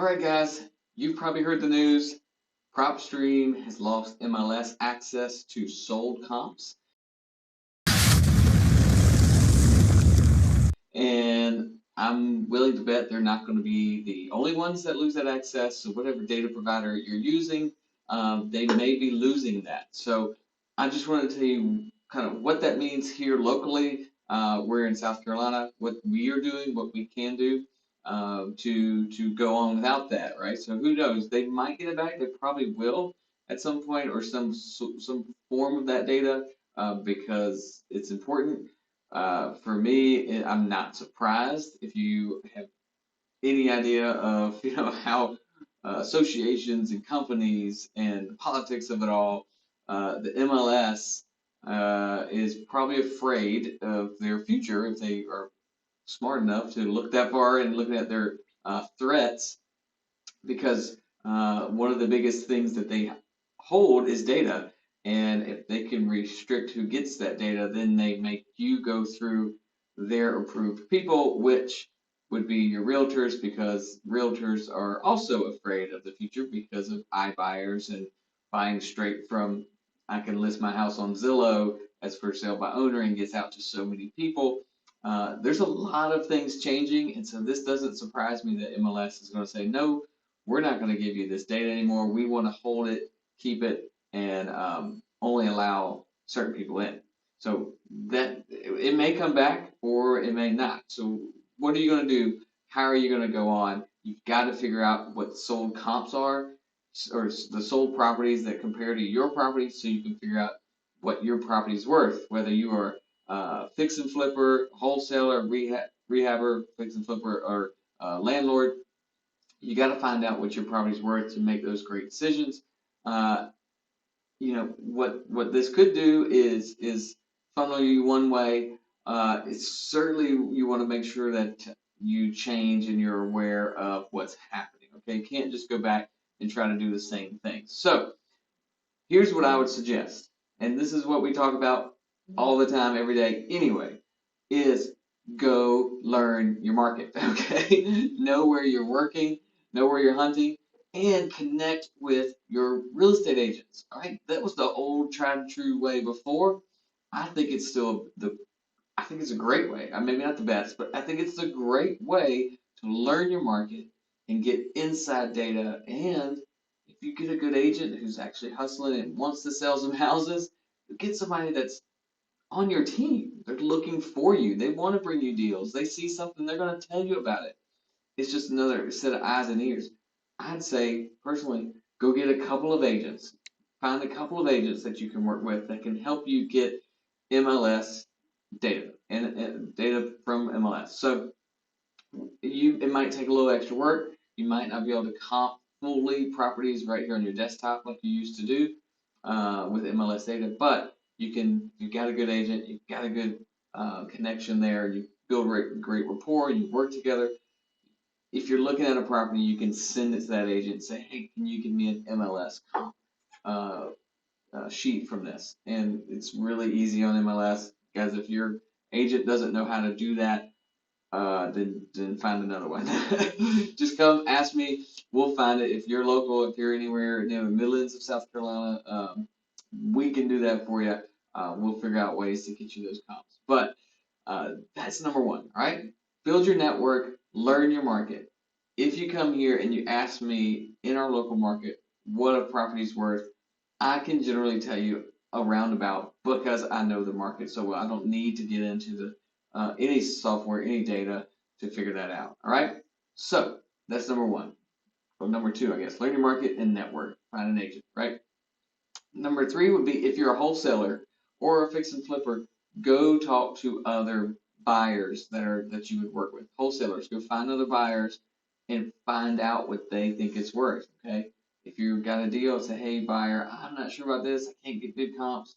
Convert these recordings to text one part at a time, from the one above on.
All right, guys, you've probably heard the news. Propstream has lost MLS access to sold comps. And I'm willing to bet they're not going to be the only ones that lose that access. So, whatever data provider you're using, they may be losing that. So, I just wanted to tell you kind of what that means here locally. We're in South Carolina, what we are doing, what we can do to go on without that, right? So, who knows? They might get it back. They probably will at some point, or some form of that data because it's important. For me, I'm not surprised if you have any idea of how associations and companies and the politics of it all. The MLS is probably afraid of their future if they are smart enough to look that far and looking at their threats because one of the biggest things that they hold is data. And if they can restrict who gets that data, then they make you go through their approved people, which would be your realtors, because realtors are also afraid of the future because of iBuyers and buying straight from, I can list my house on Zillow as for sale by owner and gets out to so many people. There's a lot of things changing, and so this doesn't surprise me that MLS is going to say, no, we're not going to give you this data anymore. We want to hold it, keep it, and only allow certain people in. So that it may come back or it may not. So what are you going to do? How are you going to go on? You've got to figure out what sold comps are or the sold properties that compare to your property so you can figure out what your property is worth, whether you are fix and flipper, wholesaler, rehabber, fix and flipper, or landlord. You got to find out what your property's worth to make those great decisions. Uh, what this could do is funnel you one way. It's certainly you want to make sure that you change and you're aware of what's happening. Okay, you can't just go back and try to do the same thing. So here's what I would suggest, and this is what we talk about all the time, every day anyway, is go learn your market, okay? Know where you're working, know where you're hunting, and connect with your real estate agents, all right? That was the old tried and true way before. I think it's still I think it's a great way. Maybe not the best, but I think it's a great way to learn your market and get inside data. And if you get a good agent who's actually hustling and wants to sell some houses, you get somebody that's on your team. They're looking for you. They want to bring you deals. They see something, they're going to tell you about it. It's just another set of eyes and ears. I'd say, personally, go get a couple of agents. Find a couple of agents that you can work with that can help you get MLS data and data from MLS. So it might take a little extra work. You might not be able to comp fully properties right here on your desktop like you used to do with MLS data, but you've got a good agent, you've got a good connection there, you build great rapport, you work together. If you're looking at a property, you can send it to that agent and say, hey, can you give me an MLS comp sheet from this? And it's really easy on MLS. Guys, if your agent doesn't know how to do that, then find another one. Just come ask me. We'll find it. If you're local, if you're anywhere near the Midlands of South Carolina, we can do that for you. We'll figure out ways to get you those comps. But that's number one. All right, build your network, learn your market. If you come here and you ask me in our local market what a property's worth, I can generally tell you a roundabout because I know the market so well. I don't need to get into the any software, any data to figure that out. All right. So that's number one. Or number two, I guess, learn your market and network. Find an agent. Right. Number three would be if you're a wholesaler or a fix and flipper, go talk to other buyers that you would work with. Wholesalers, go find other buyers and find out what they think it's worth. Okay. If you've got a deal, say, hey, buyer, I'm not sure about this. I can't get good comps.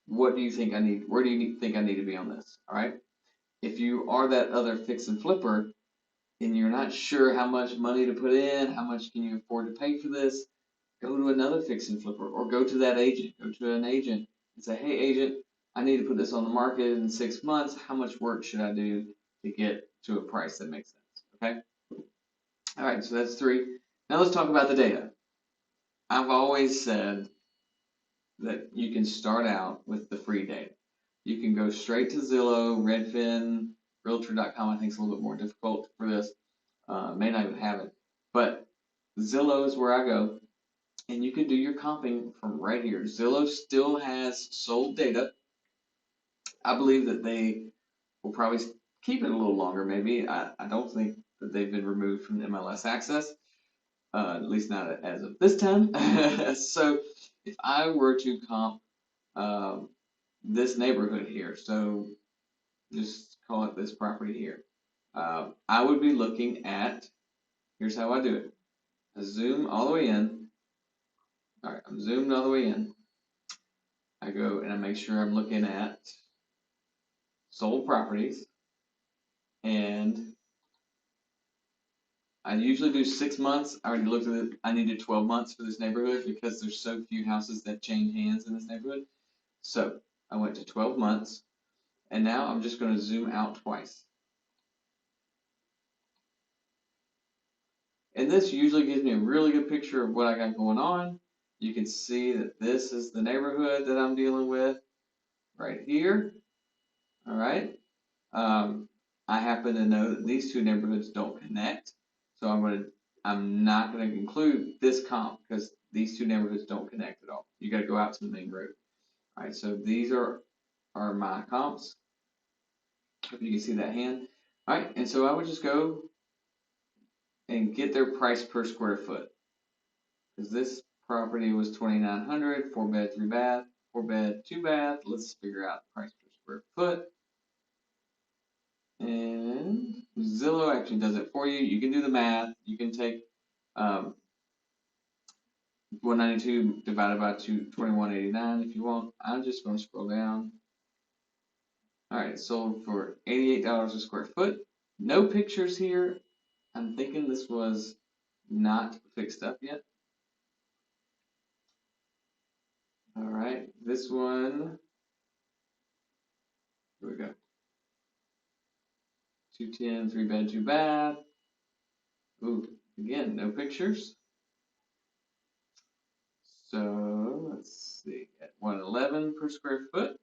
What do you think I need? Where do you think I need to be on this? All right. If you are that other fix and flipper and you're not sure how much money to put in, how much can you afford to pay for this, go to another fix and flipper or go to that agent. Go to an agent and say, hey, agent, I need to put this on the market in 6 months. How much work should I do to get to a price that makes sense? Okay. All right. So that's three. Now let's talk about the data. I've always said that you can start out with the free data. You can go straight to Zillow, Redfin, Realtor.com. I think it's a little bit more difficult for this. May not even have it. But Zillow is where I go, and you can do your comping from right here. Zillow still has sold data. I believe that they will probably keep it a little longer, maybe. I don't think that they've been removed from MLS access, at least not as of this time. So if I were to comp um, this neighborhood here, so just call it this property here, I would be looking at, here's how I do it. I zoom all the way in. All right, I'm zoomed all the way in. I go and I make sure I'm looking at sold properties, and I usually do 6 months. I already looked at it. I needed 12 months for this neighborhood because there's so few houses that change hands in this neighborhood. So I went to 12 months, and now I'm just going to zoom out twice. And this usually gives me a really good picture of what I got going on. You can see that this is the neighborhood that I'm dealing with right here. All right. Um, I happen to know that these two neighborhoods don't connect, so I'm not gonna include this comp because these two neighborhoods don't connect at all. You got to go out to the main road. All right, so these are my comps. Hope you can see that hand. All right, and so I would just go and get their price per square foot because this property was 2,900, 4 bed, 3 bath, 4 bed, 2 bath. Let's figure out price per square foot. And Zillow actually does it for you. You can do the math. You can take 192 divided by 2189 if you want. I'm just going to scroll down. All right, sold for $88 a square foot. No pictures here. I'm thinking this was not fixed up yet. All right, this one, here we go. 210, 3 bed, 2 bath. Ooh, again, no pictures. So let's see, at 111 per square foot.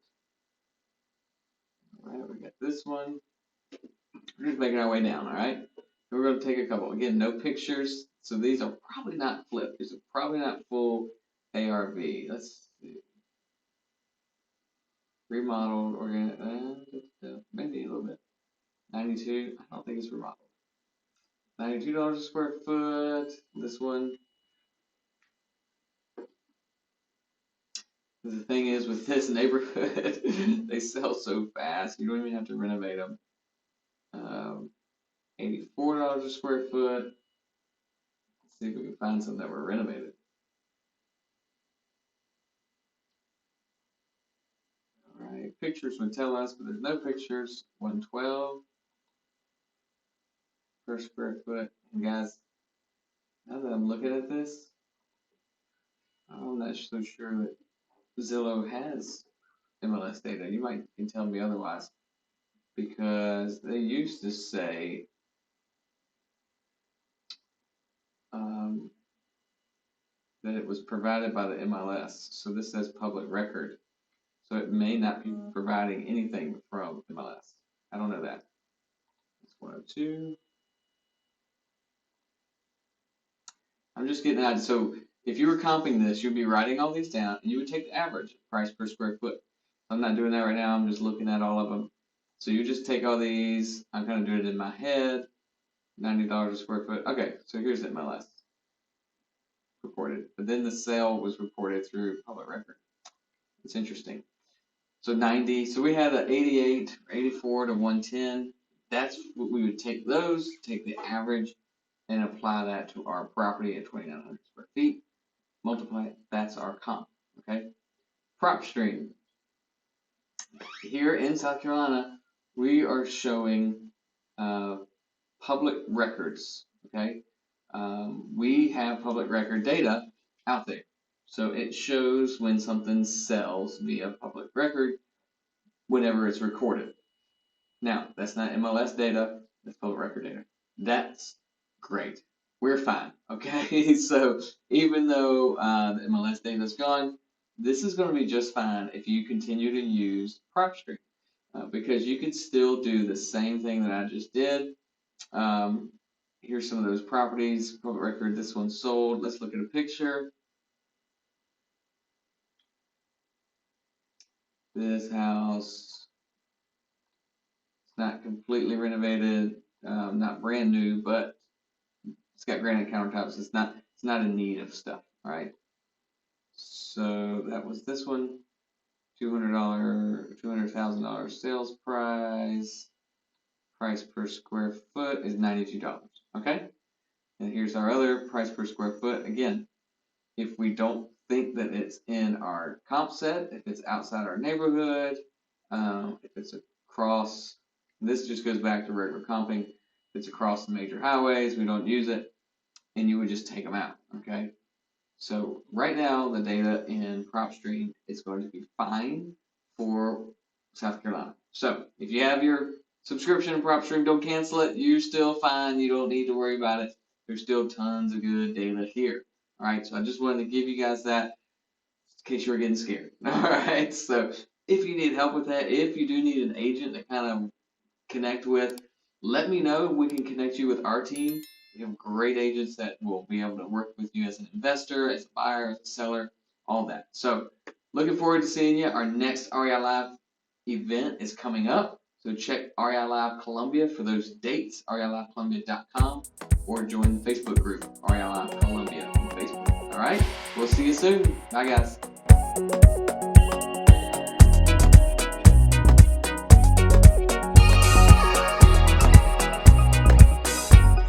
All right, we got this one. We're just making our way down, all right? We're going to take a couple. Again, no pictures. So these are probably not flipped. These are probably not full ARV. Let's see. Remodeled, maybe a little bit. 92. I don't think it's remodeled. $92 a square foot. This one. The thing is, with this neighborhood, they sell so fast. You don't even have to renovate them. $84 a square foot. Let's see if we can find some that were renovated. All right, pictures would tell us, but there's no pictures. 112 per square foot. And guys, now that I'm looking at this, I'm not so sure that Zillow has MLS data. You might can tell me otherwise because they used to say that it was provided by the MLS. So this says public record. So it may not be providing anything from MLS. I don't know that. It's 102. I'm just getting that. So if you were comping this, you'd be writing all these down and you would take the average price per square foot. I'm not doing that right now. I'm just looking at all of them. So you just take all these. I'm kind of doing it in my head. $90 a square foot. Okay, so here's MLS reported. But then the sale was reported through public record. It's interesting. So 90. So we had an 88 or 84 to 110. That's what we would take those, take the average, and apply that to our property at 2,900 square feet. Multiply it. That's our comp. Okay. Propstream. Here in South Carolina, we are showing public records. Okay. We have public record data out there. So it shows when something sells via public record whenever it's recorded. Now, that's not MLS data, that's public record data. That's great. we're fine. Okay, so even though the MLS data is gone, this is going to be just fine if you continue to use Propstream because you can still do the same thing that I just did. Um, Here's some of those properties. Public record, this one sold. Let's look at a picture. This house, it's not completely renovated, not brand new, but it's got granite countertops. It's not in need of stuff. All right. So that was this one. $200,000 sales price. Price per square foot is $92. Okay. And here's our other price per square foot. Again, if we don't think that it's in our comp set, if it's outside our neighborhood, if it's across, this just goes back to regular comping. If it's across the major highways, we don't use it, and you would just take them out, okay? So right now, the data in Propstream is going to be fine for South Carolina. So if you have your subscription in Propstream, don't cancel it. You're still fine. You don't need to worry about it. There's still tons of good data here. All right, so I just wanted to give you guys that in case you were getting scared. All right, so if you need help with that, if you do need an agent to kind of connect with, let me know. We can connect you with our team. We have great agents that will be able to work with you as an investor, as a buyer, as a seller, all that. So looking forward to seeing you. Our next REI Live event is coming up. So check REI Live Columbia for those dates, reilivecolumbia.com, or join the Facebook group, REI Live Columbia on Facebook. All right, we'll see you soon. Bye, guys.